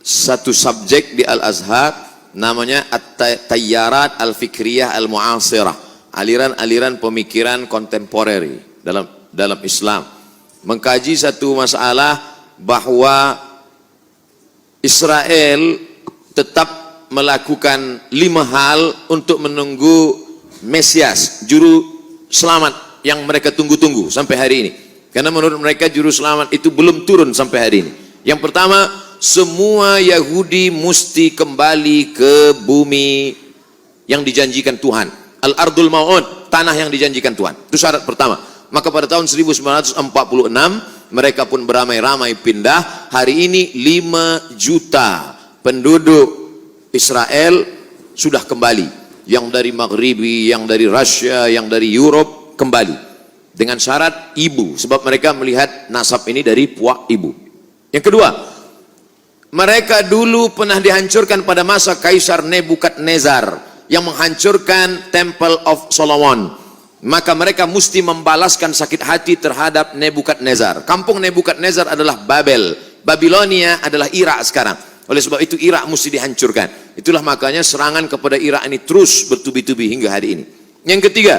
satu subjek di Al-Azhar namanya At-Tayyarat Al-Fikriyah Al-Mu'asirah, aliran-aliran pemikiran kontemporer dalam Islam, mengkaji satu masalah bahwa Israel tetap melakukan 5 hal untuk menunggu Mesias, juru selamat yang mereka tunggu-tunggu sampai hari ini. Karena menurut mereka juru selamat itu belum turun sampai hari ini. Yang pertama, semua Yahudi mesti kembali ke bumi yang dijanjikan Tuhan. Al-Ardul Mau'ud, tanah yang dijanjikan Tuhan. Itu syarat pertama. Maka pada tahun 1946 mereka pun beramai-ramai pindah. Hari ini 5 juta penduduk Israel sudah kembali. Yang dari Maghribi, yang dari Rusia, yang dari Europe kembali. Dengan syarat ibu, sebab mereka melihat nasab ini dari puak ibu. Yang kedua, mereka dulu pernah dihancurkan pada masa Kaisar Nebukadnezar yang menghancurkan Temple of Solomon. Maka mereka mesti membalaskan sakit hati terhadap Nebukadnezar. Kampung Nebukadnezar adalah Babel, Babilonia adalah Irak sekarang. Oleh sebab itu Irak mesti dihancurkan. Itulah makanya serangan kepada Irak ini terus bertubi-tubi hingga hari ini. Yang ketiga,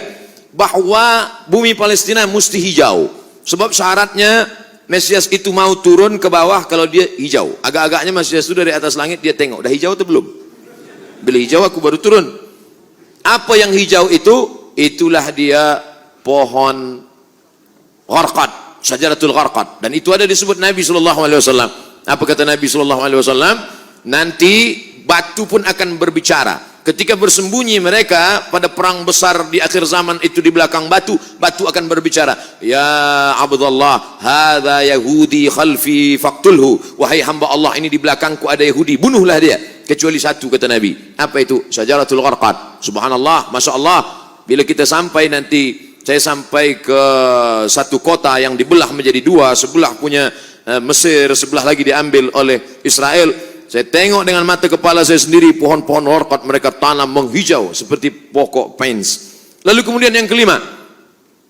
bahwa bumi Palestina mesti hijau. Sebab syaratnya Mesias itu mau turun ke bawah kalau dia hijau. Agak-agaknya Mesias itu dari atas langit dia tengok, dah hijau atau belum? Bila hijau aku baru turun. Apa yang hijau itu? Itulah dia pohon gharqad, syajaratul gharqad. Dan itu ada disebut Nabi SAW. Apa kata Nabi SAW? Nanti batu pun akan berbicara. Ketika bersembunyi mereka pada perang besar di akhir zaman itu di belakang batu, batu akan berbicara. Ya Abdullah, hadza Yahudi khalfi faqtulhu. Wahai hamba Allah, ini di belakangku ada Yahudi, bunuhlah dia. Kecuali satu, kata Nabi. Apa itu? Syajaratul gharqad. Subhanallah, Masya Allah. Bila kita sampai nanti, saya sampai ke satu kota yang dibelah menjadi 2, sebelah punya Mesir, sebelah lagi diambil oleh Israel. Saya tengok dengan mata kepala saya sendiri pohon-pohon gharqad mereka tanam menghijau seperti pokok pines. Lalu kemudian yang kelima,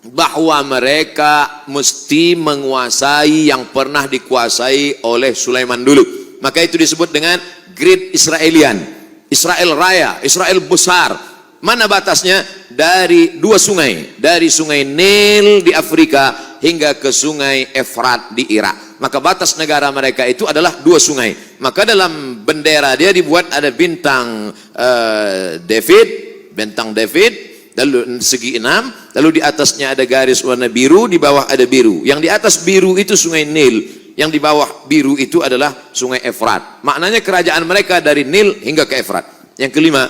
bahwa mereka mesti menguasai yang pernah dikuasai oleh Sulaiman dulu. Maka itu disebut dengan Great Israelian, Israel Raya, Israel besar. Mana batasnya? Dari 2 sungai, dari sungai Nil di Afrika hingga ke sungai Efrat di Irak. Maka batas negara mereka itu adalah 2 sungai. Maka dalam bendera dia dibuat ada bintang David, lalu segi 6, lalu di atasnya ada garis warna biru, di bawah ada biru. Yang di atas biru itu sungai Nil, yang di bawah biru itu adalah sungai Efrat. Maknanya kerajaan mereka dari Nil hingga ke Efrat. Yang kelima,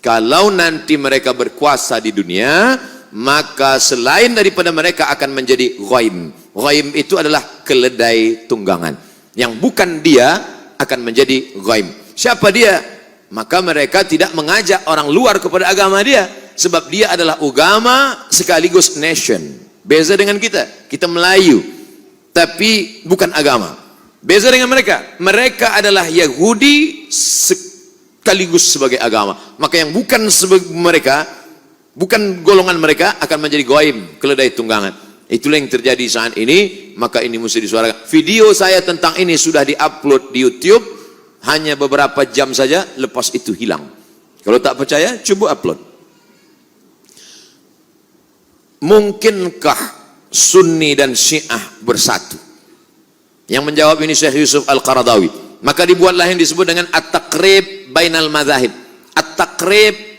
kalau nanti mereka berkuasa di dunia, maka selain daripada mereka akan menjadi ghaim. Ghaim itu adalah keledai tunggangan. Yang bukan dia akan menjadi ghaim. Siapa dia? Maka mereka tidak mengajak orang luar kepada agama dia. Sebab dia adalah agama sekaligus nation. Beza dengan kita. Kita Melayu. Tapi bukan agama. Beza dengan mereka. Mereka adalah Yahudi sekaligus sebagai agama. Maka yang bukan mereka, bukan golongan mereka akan menjadi ghaim, keledai tunggangan. Itulah yang terjadi saat ini. Maka ini mesti disuarakan. Video saya tentang ini sudah diupload di YouTube, hanya beberapa jam saja, lepas itu hilang. Kalau tak percaya, coba upload. Mungkinkah Sunni dan Syiah bersatu? Yang menjawab ini Syekh Yusuf Al-Qaradawi. Maka dibuatlah yang disebut dengan At-Taqrib Bainal Madzahib. At-Taqrib